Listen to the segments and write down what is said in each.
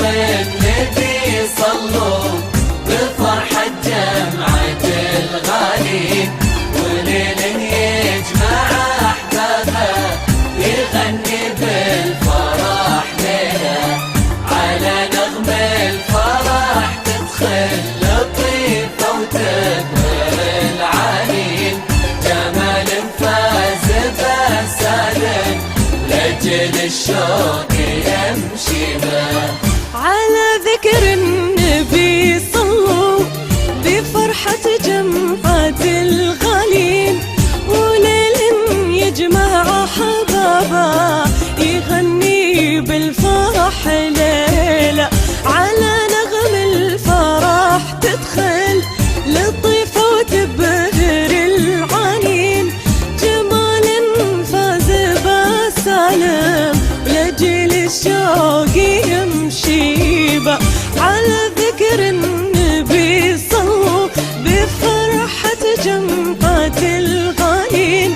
النبي صلوا بفرحة جمعة الغالين، وليل يجمع أحبابه يغني بالفرح ليلة، على نغم الفرح تدخل لطيفة وتبهر العالين، جمال فاز بسالم لأجل الشوق يمشي به. على ذكر النبي صلوا بفرحة جمعة الغالين، وليل يجمع حبابه يغني بالفرح ليلة، على نغم الفرح تدخل لطيفة وتبهر العالين، جمال فاز بسالم لأجل الشوق يمشي به. على ذكر النبي صلوا بفرحة جمعة الغالين،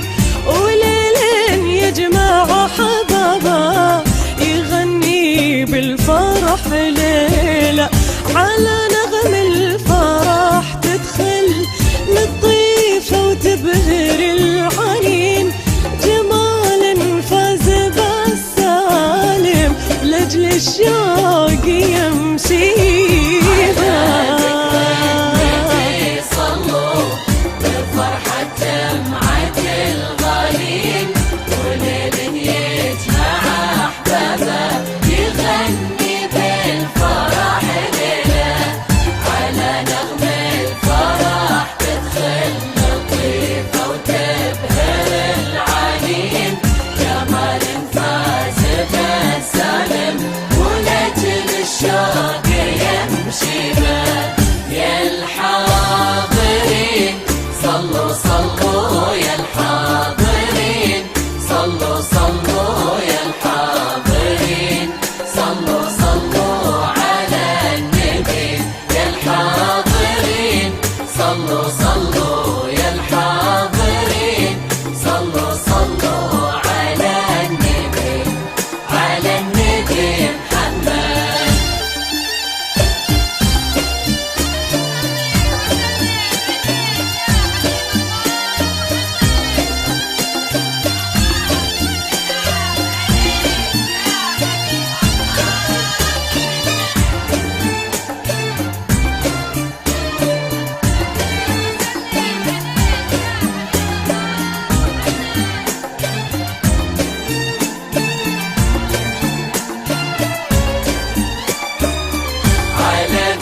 وليل يجمع حبابه يغني بالفرح ليلة، على نغم الفرح تدخل لطيفة وتبهر العالين، جمال فاز بسالم لأجل الشوق يمشي به. صلوا بفرحة جمعة الغالين، وليل يجمع أحبابه يغني بالفرح ليلة، على نغم الفرح تدخل لطيفة وتبهر العالين، جمال فاز بسالم ولأجل الشوق يمشي به. يا الحاضرين صلوا صلوا، يا الحاضرين صلوا صلوا، يا الحاضرين صلوا صلوا على النبي، يا الحاضرين صلوا صلوا، يا الحاضرين صلوا صلوا على النبي، على النبي محمد.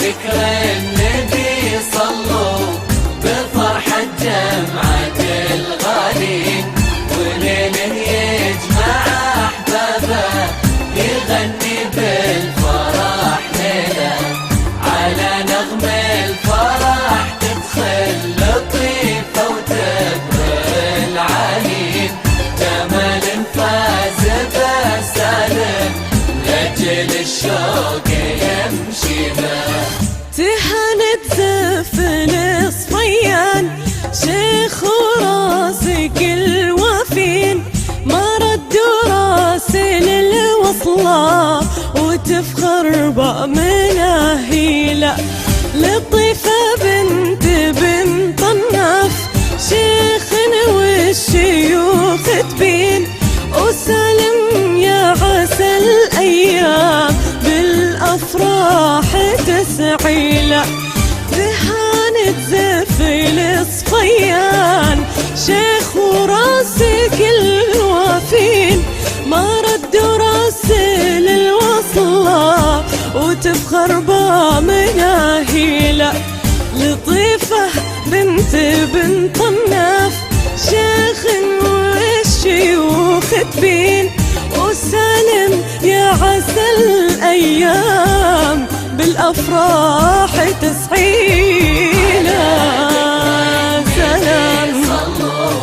ذكر النبي صلوا بفرحة جمعة الغالين، وليل يجمع أحبابه يغني بالفرح ليلة، على نغم الفرح تدخل لطيفة وتبهر العالين، جمال فاز بسالم لأجل الشوق يمشي به. تهانت زفن الصيان شيخ وراسك الوفين، ما ردوا راسل الوصلة وتفخر بمناهيلة، لطيفة بنت طناف شيخ والشيوخ تبين، وسالم يا عسى الأيام بالأفراح تسعيله، ذهانة زفل الصفيان شيخ وراسك الوافين، ما ردوا راسل الوصلة وتفخر بمناهيله، لطيفة بنت طناف شيخ والشيوخ تبين، وسالم يا عسى الأيام بالأفراح تسعينا. سلام صلوا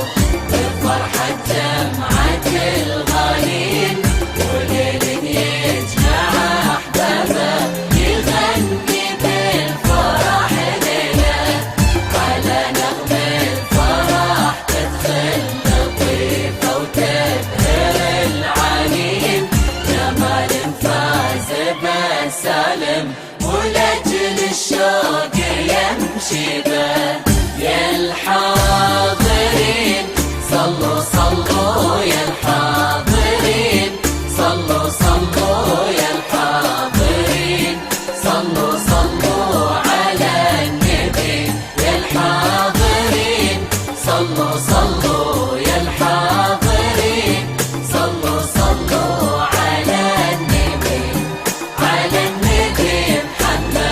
بفرحة جمعة الغالين، وليل يجمع أحبابه يغني بالفرح ليلة، على نغم الفرح تدخل لطيفة وتبهر العالين، جمال فاز بسالم والشوق يمشي به. يا الحاضرين صلوا صلوا يا الحاضرين، صلوا صلوا يا الحاضرين، صلوا صلوا على النبي. يا الحاضرين صلوا صلوا يا الحاضرين، صلوا صلوا على النبي، على النبي محمد.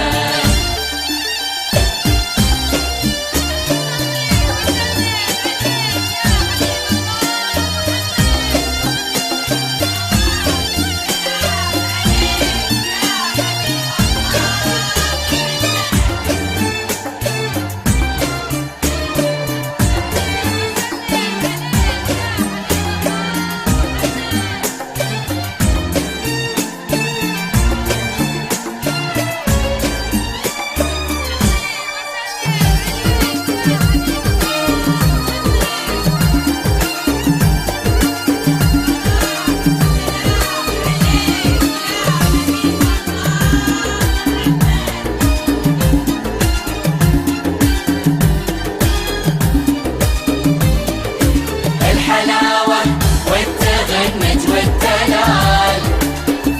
الحلاوة والتغنج والدلال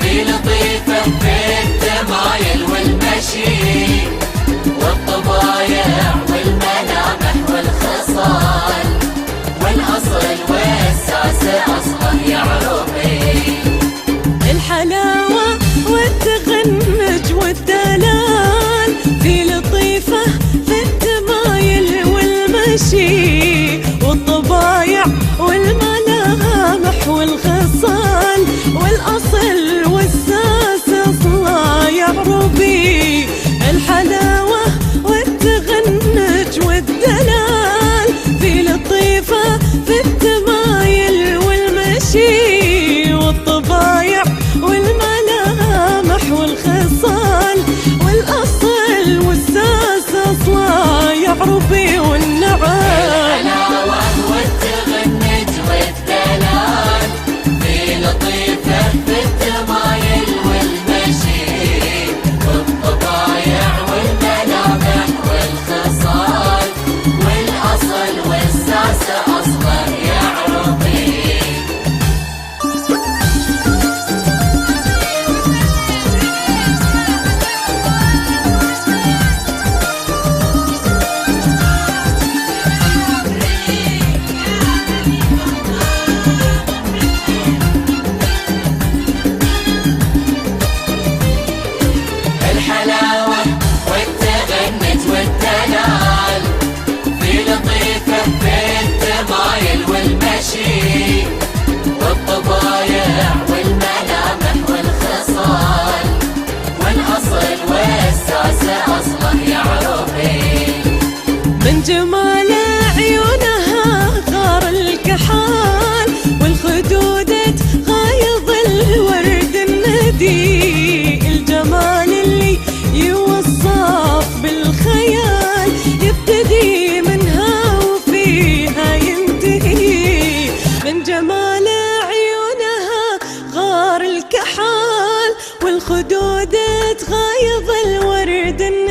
في لطيفة في التمايل والمشي والطبايع والملامح والخصال، والأصل والساسة أصله يا عروبي. الحلاوة والتغنج والدلال في لطيفة في التمايل والمشي والطبايع والملامح والخصال، والأصل والساس أصلا يا عربي. الحلاوة والتغنج والدلال في لطيفة في التمايل والمشي والطبايع والملامح والخصال، والأصل والساس أصلا يا عربي. والنعم الحلاوة والتغنج والدلال في لطيفة في التمايل والمشي والطبايع والملامح والخصال، والأصل والساسة أصلا يا عربي. الحلاوة والتغنج والدلال في لطيفة في التمايل والمشي والطبايع والملامح والخصال، والأصل والساسة أصله يا عروبي. من جمال عيونها غار الكحال، والخدود غايض الورد الندي. الجمال اللي يوصف بالخيال يبتدي منها وفيها ينتهي. من جمال عيونها غار الكحال، والخدود غايض الورد الندي.